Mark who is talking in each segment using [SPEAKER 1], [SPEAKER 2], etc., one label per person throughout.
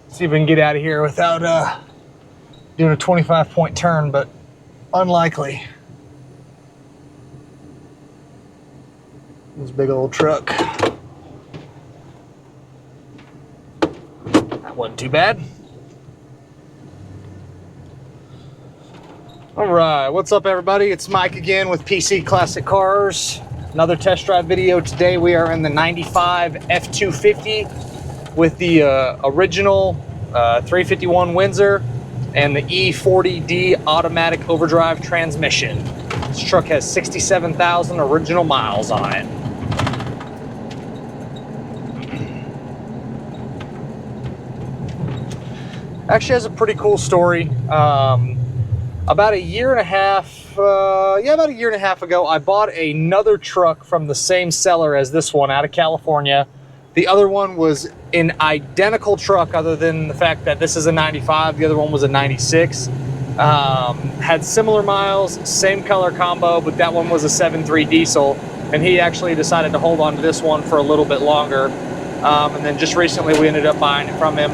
[SPEAKER 1] See if we can get out of here without doing a 25-point turn, but unlikely. This big old truck. That wasn't too bad. All right, what's up everybody? It's Mike again with PC Classic Cars. Another test drive video. Today we are in the 95 F250 with the original 351 Windsor and the E40D automatic overdrive transmission. This truck has 67,000 original miles on it. Actually has a pretty cool story. About a year and a half ago, I bought another truck from the same seller as this one out of California. The other one was an identical truck other than the fact that this is a 95, the other one was a 96. Had similar miles, same color combo, but that one was a 7.3 diesel, and he actually decided to hold on to this one for a little bit longer. And then just recently we ended up buying it from him.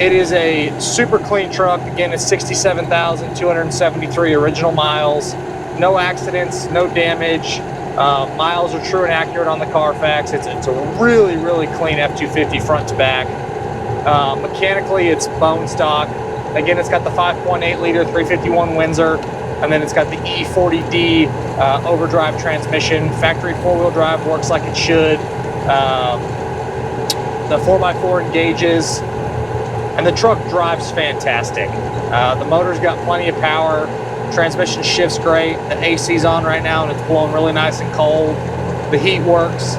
[SPEAKER 1] It is a super clean truck. Again, it's 67,273 original miles. No accidents, no damage. Miles are true and accurate on the Carfax. It's a really, really clean F250 front to back. Mechanically, it's bone stock. Again, it's got the 5.8 liter 351 Windsor, and then it's got the E40D overdrive transmission. Factory four-wheel drive works like it should. The 4x4 engages, and the truck drives fantastic. The motor's got plenty of power. Transmission shifts great. The AC's on right now and it's blowing really nice and cold. The heat works.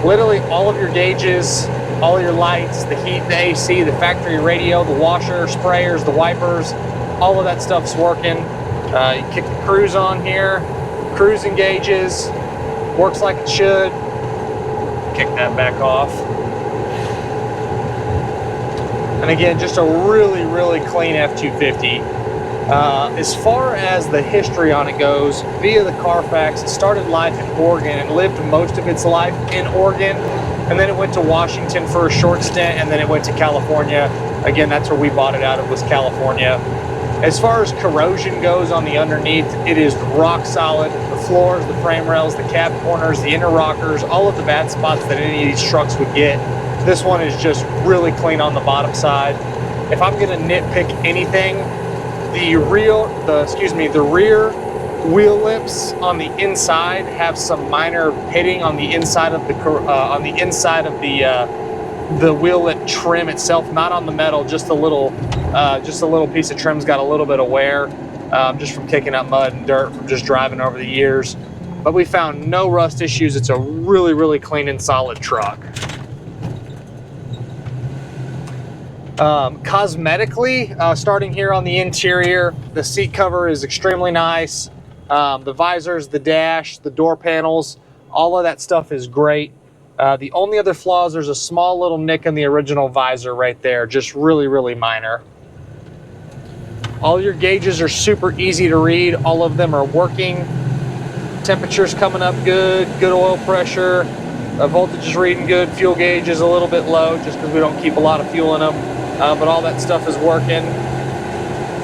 [SPEAKER 1] Literally all of your gauges, all of your lights, the heat, the AC, the factory radio, the washer, sprayers, the wipers, all of that stuff's working. You kick the cruise on here, cruise engages, works like it should. Kick that back off. And again, just a really, really clean F250. As far as the history on it goes, via the Carfax, it started life in Oregon and lived most of its life in Oregon, and then it went to Washington for a short stint, and then it went to California. Again, that's where we bought it out of, was California. As far as corrosion goes on the underneath, it is rock solid. The floors, the frame rails, the cab corners, the inner rockers, all of the bad spots that any of these trucks would get, this one is just really clean on the bottom side. If I'm gonna nitpick anything, the rear wheel lips on the inside have some minor pitting on the inside of the wheel lip trim itself, not on the metal. Just a little piece of trim's got a little bit of wear, just from kicking up mud and dirt from just driving over the years. But we found no rust issues. It's a really, really clean and solid truck. Cosmetically, starting here on the interior, the seat cover is extremely nice. The visors, the dash, the door panels, all of that stuff is great. The only other flaws, there's a small little nick in the original visor right there, just really, really minor. All your gauges are super easy to read. All of them are working. Temperature's coming up good, good oil pressure. Voltage is reading good. Fuel gauge is a little bit low just because we don't keep a lot of fuel in them. But all that stuff is working.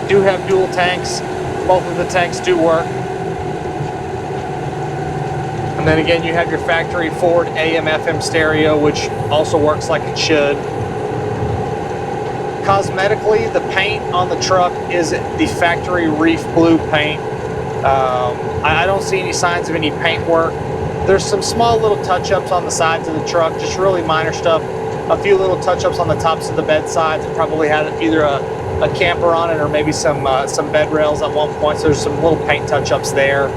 [SPEAKER 1] Do have dual tanks. Both of the tanks do work. And then again, you have your factory Ford AM/FM stereo, which also works like it should. Cosmetically, the paint on the truck is the factory reef blue paint. I don't see any signs of any paint work. There's some small little touch-ups on the sides of the truck, just really minor stuff. A few little touch-ups on the tops of the bed sides. It probably had either a camper on it or maybe some bed rails at one point, so there's some little paint touch-ups there.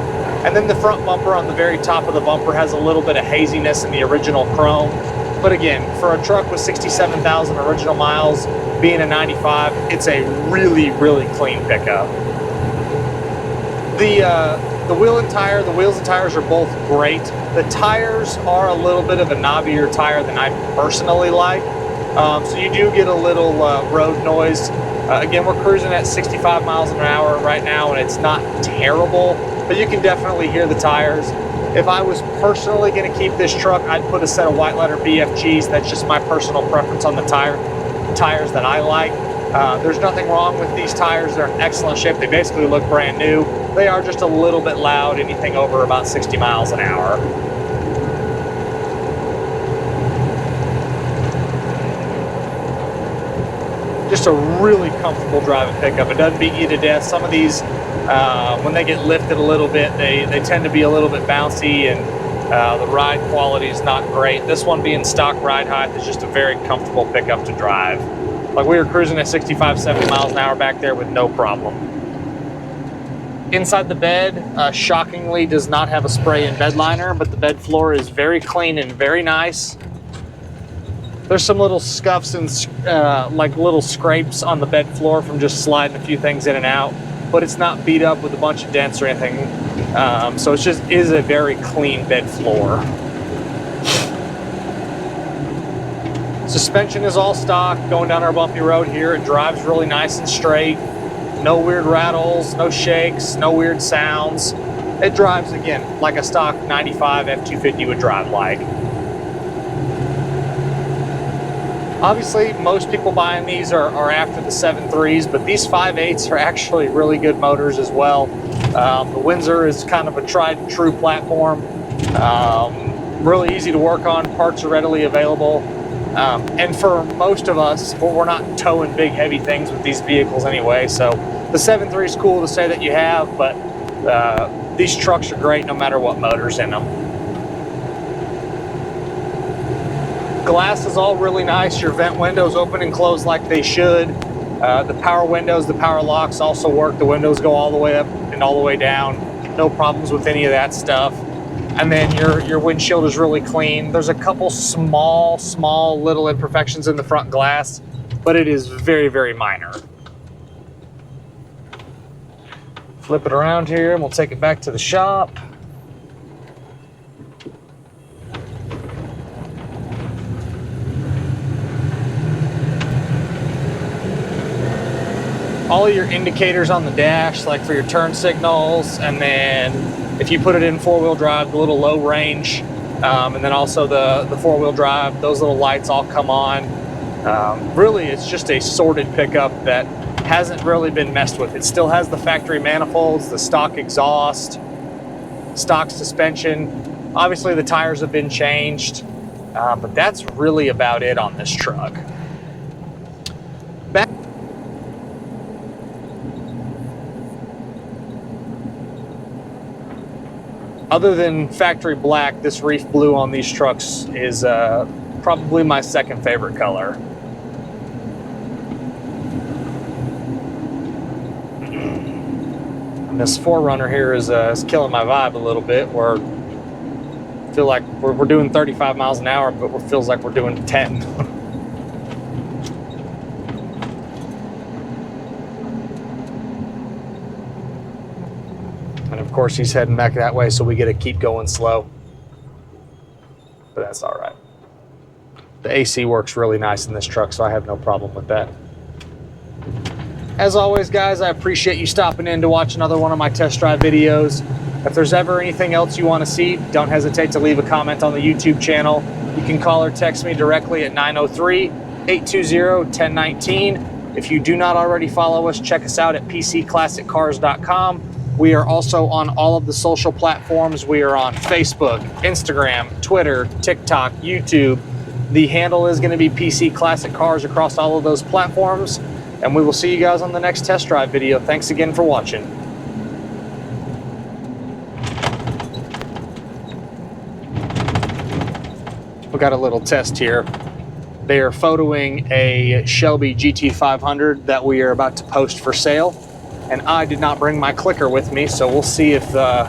[SPEAKER 1] And then the front bumper on the very top of the bumper has a little bit of haziness in the original chrome. But again, for a truck with 67,000 original miles, being a 95, it's a really, really clean pickup. The The wheels and tires are both great. The tires are a little bit of a knobbier tire than I personally like. So you do get a little road noise. Again, we're cruising at 65 miles an hour right now, and it's not terrible, but you can definitely hear the tires. If I was personally going to keep this truck, I'd put a set of white letter BFGs. That's just my personal preference on the tires that I like. There's nothing wrong with these tires. They're in excellent shape. They basically look brand new. They are just a little bit loud, anything over about 60 miles an hour. Just a really comfortable driving pickup. It doesn't beat you to death. Some of these, when they get lifted a little bit, they tend to be a little bit bouncy, and the ride quality is not great. This one, being stock ride height, is just a very comfortable pickup to drive. Like, we were cruising at 65, 70 miles an hour back there with no problem. Inside the bed, shockingly, does not have a spray-in bed liner, but the bed floor is very clean and very nice. There's some little scuffs and like little scrapes on the bed floor from just sliding a few things in and out, but it's not beat up with a bunch of dents or anything. So it just is a very clean bed floor. Suspension is all stock. Going down our bumpy road here, it drives really nice and straight. No weird rattles, no shakes, no weird sounds. It drives, again, like a stock 95 F250 would drive like. Obviously, most people buying these are after the 7.3s, but these 5.8s are actually really good motors as well. The Windsor is kind of a tried and true platform. Really easy to work on, parts are readily available. And for most of us, we're not towing big heavy things with these vehicles anyway, so the 7.3 is cool to say that you have, but these trucks are great no matter what motor's in them. Glass is all really nice. Your vent windows open and close like they should. The power windows, the power locks also work. The windows go all the way up and all the way down. No problems with any of that stuff. And then your windshield is really clean. There's a couple small little imperfections in the front glass, but it is very, very minor. Flip it around here and we'll take it back to the shop. All of your indicators on the dash, like for your turn signals, and then if you put it in four-wheel drive, the little low range, and then also the four-wheel drive, those little lights all come on. Really, it's just a sorted pickup that hasn't really been messed with. It still has the factory manifolds, the stock exhaust, stock suspension. Obviously, the tires have been changed, but that's really about it on this truck. Other than factory black, this reef blue on these trucks is probably my second favorite color. And this 4Runner here is killing my vibe a little bit, where I feel like we're doing 35 miles an hour, but it feels like we're doing 10. And of course, he's heading back that way, so we get to keep going slow. But that's all right. The AC works really nice in this truck, so I have no problem with that. As always, guys, I appreciate you stopping in to watch another one of my test drive videos. If there's ever anything else you want to see, don't hesitate to leave a comment on the YouTube channel. You can call or text me directly at 903-820-1019. If you do not already follow us, check us out at pcclassiccars.com. We are also on all of the social platforms. We are on Facebook, Instagram, Twitter, TikTok, YouTube. The handle is going to be PC Classic Cars across all of those platforms. And we will see you guys on the next test drive video. Thanks again for watching. We got a little test here. They are photoing a Shelby GT500 that we are about to post for sale. And I did not bring my clicker with me, so we'll see if the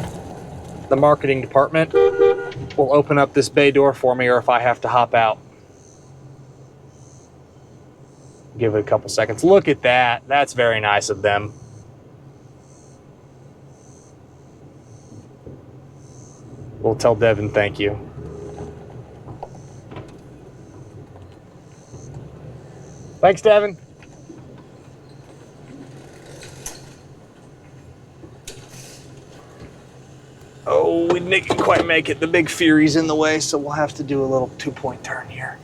[SPEAKER 1] marketing department will open up this bay door for me or if I have to hop out. Give it a couple seconds. Look at that. That's very nice of them. We'll tell Devin thank you. Thanks, Devin. Oh, we didn't quite make it. The big Fury's in the way, so we'll have to do a little 2-point turn here.